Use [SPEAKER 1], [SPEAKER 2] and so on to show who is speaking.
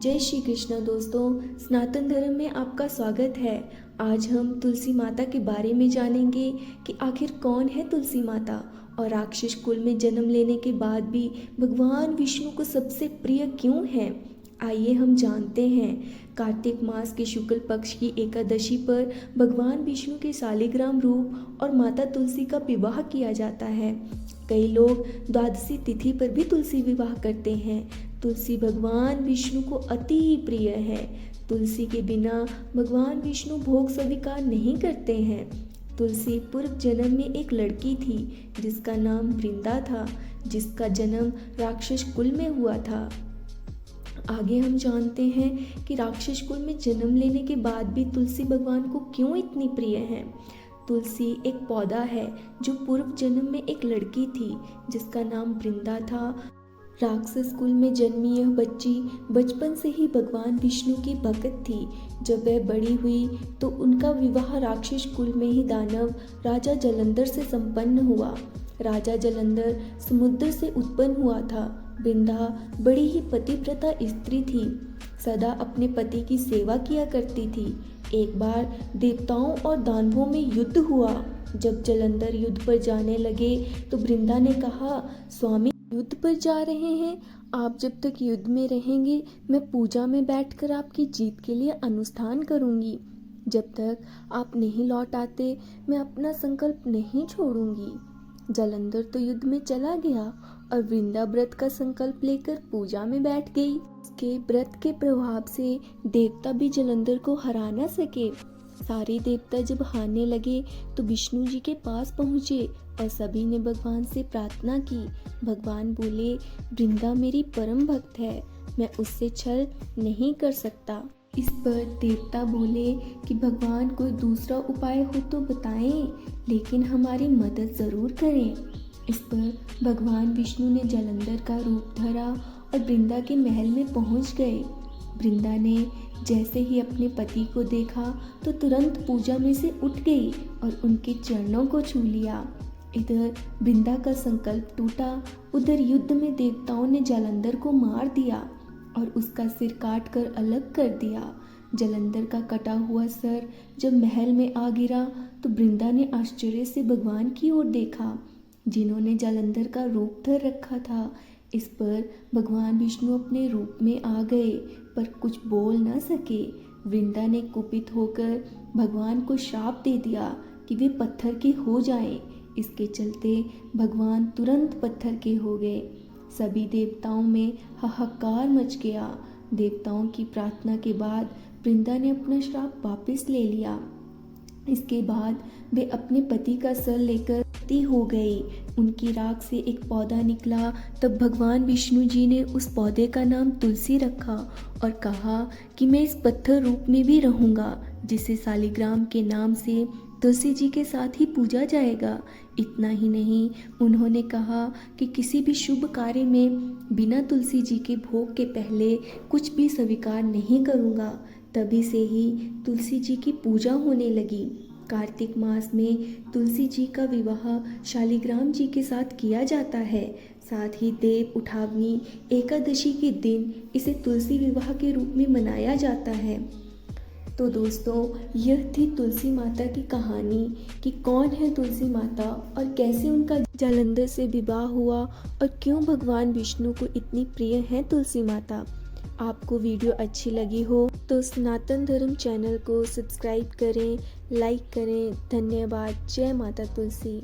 [SPEAKER 1] जय श्री कृष्ण दोस्तों, सनातन धर्म में आपका स्वागत है। आज हम तुलसी माता के बारे में जानेंगे कि आखिर कौन है तुलसी माता और राक्षस कुल में जन्म लेने के बाद भी भगवान विष्णु को सबसे प्रिय क्यों है। आइए हम जानते हैं। कार्तिक मास के शुक्ल पक्ष की एकादशी पर भगवान विष्णु के शालिग्राम रूप और माता तुलसी का विवाह किया जाता है। कई लोग द्वादशी तिथि पर भी तुलसी विवाह करते हैं। तुलसी भगवान विष्णु को अति ही प्रिय है। तुलसी के बिना भगवान विष्णु भोग स्वीकार नहीं करते हैं। तुलसी पूर्व जन्म में एक लड़की थी जिसका नाम वृंदा था, जिसका जन्म राक्षस कुल में हुआ था। आगे हम जानते हैं कि राक्षस कुल में जन्म लेने के बाद भी तुलसी भगवान को क्यों इतनी प्रिय है। तुलसी एक पौधा है जो पूर्व जन्म में एक लड़की थी जिसका नाम वृंदा था। राक्षस कुल में जन्मी यह बच्ची बचपन से ही भगवान विष्णु की भक्त थी। जब वह बड़ी हुई तो उनका विवाह राक्षस कुल में ही दानव राजा जलंधर से संपन्न हुआ। राजा जलंधर समुद्र से उत्पन्न हुआ था। वृंदा बड़ी ही पतिव्रता स्त्री थी, सदा अपने पति की सेवा किया करती थी। एक बार देवताओं और दानवों में युद्ध हुआ। जब जलंधर युद्ध पर जाने लगे तो वृंदा ने कहा, स्वामी युद्ध पर जा रहे हैं, आप जब तक युद्ध में रहेंगे मैं पूजा में बैठकर आपकी जीत के लिए अनुष्ठान करूंगी। जब तक आप नहीं लौट आते मैं अपना संकल्प नहीं छोड़ूंगी। जलंधर तो युद्ध में चला गया और वृंदा व्रत का संकल्प लेकर पूजा में बैठ गई। उसके व्रत के प्रभाव से देवता भी जलंधर को हरा न सके। सारे देवता जब हारने लगे तो विष्णु जी के पास पहुँचे और सभी ने भगवान से प्रार्थना की। भगवान बोले, वृंदा मेरी परम भक्त है, मैं उससे छल नहीं कर सकता। इस पर देवता बोले कि भगवान कोई दूसरा उपाय हो तो बताएं, लेकिन हमारी मदद ज़रूर करें। इस पर भगवान विष्णु ने जलंधर का रूप धरा और वृंदा के महल में पहुंच गए। वृंदा ने जैसे ही अपने पति को देखा तो तुरंत पूजा में से उठ गई और उनके चरणों को छू लिया। इधर वृंदा का संकल्प टूटा, उधर युद्ध में देवताओं ने जलंधर को मार दिया और उसका सिर काट कर अलग कर दिया। जलंधर का कटा हुआ सर जब महल में आ गिरा तो वृंदा ने आश्चर्य से भगवान की ओर देखा, जिन्होंने जलंधर का रूप धर रखा था। इस पर भगवान विष्णु अपने रूप में आ गए पर कुछ बोल न सके। वृंदा ने कुपित होकर भगवान को श्राप दे दिया कि वे पत्थर के हो जाएं। इसके चलते भगवान तुरंत पत्थर के हो गए। सभी देवताओं में हाहाकार मच गया। देवताओं की प्रार्थना के बाद वृंदा ने अपना श्राप वापस ले लिया। इसके बाद वे अपने पति का सर लेकर हो गई। उनकी राख से एक पौधा निकला। तब भगवान विष्णु जी ने उस पौधे का नाम तुलसी रखा और कहा कि मैं इस पत्थर रूप में भी रहूंगा, जिसे शालिग्राम के नाम से तुलसी जी के साथ ही पूजा जाएगा। इतना ही नहीं, उन्होंने कहा कि किसी भी शुभ कार्य में बिना तुलसी जी के भोग के पहले कुछ भी स्वीकार नहीं करूँगा। तभी से ही तुलसी जी की पूजा होने लगी। कार्तिक मास में तुलसी जी का विवाह शालिग्राम जी के साथ किया जाता है। साथ ही देव उठावनी एकादशी के दिन इसे तुलसी विवाह के रूप में मनाया जाता है। तो दोस्तों, यह थी तुलसी माता की कहानी कि कौन है तुलसी माता और कैसे उनका जलंधर से विवाह हुआ और क्यों भगवान विष्णु को इतनी प्रिय है तुलसी माता। आपको वीडियो अच्छी लगी हो तो सनातन धर्म चैनल को सब्सक्राइब करें, लाइक करें। धन्यवाद। जय माता तुलसी।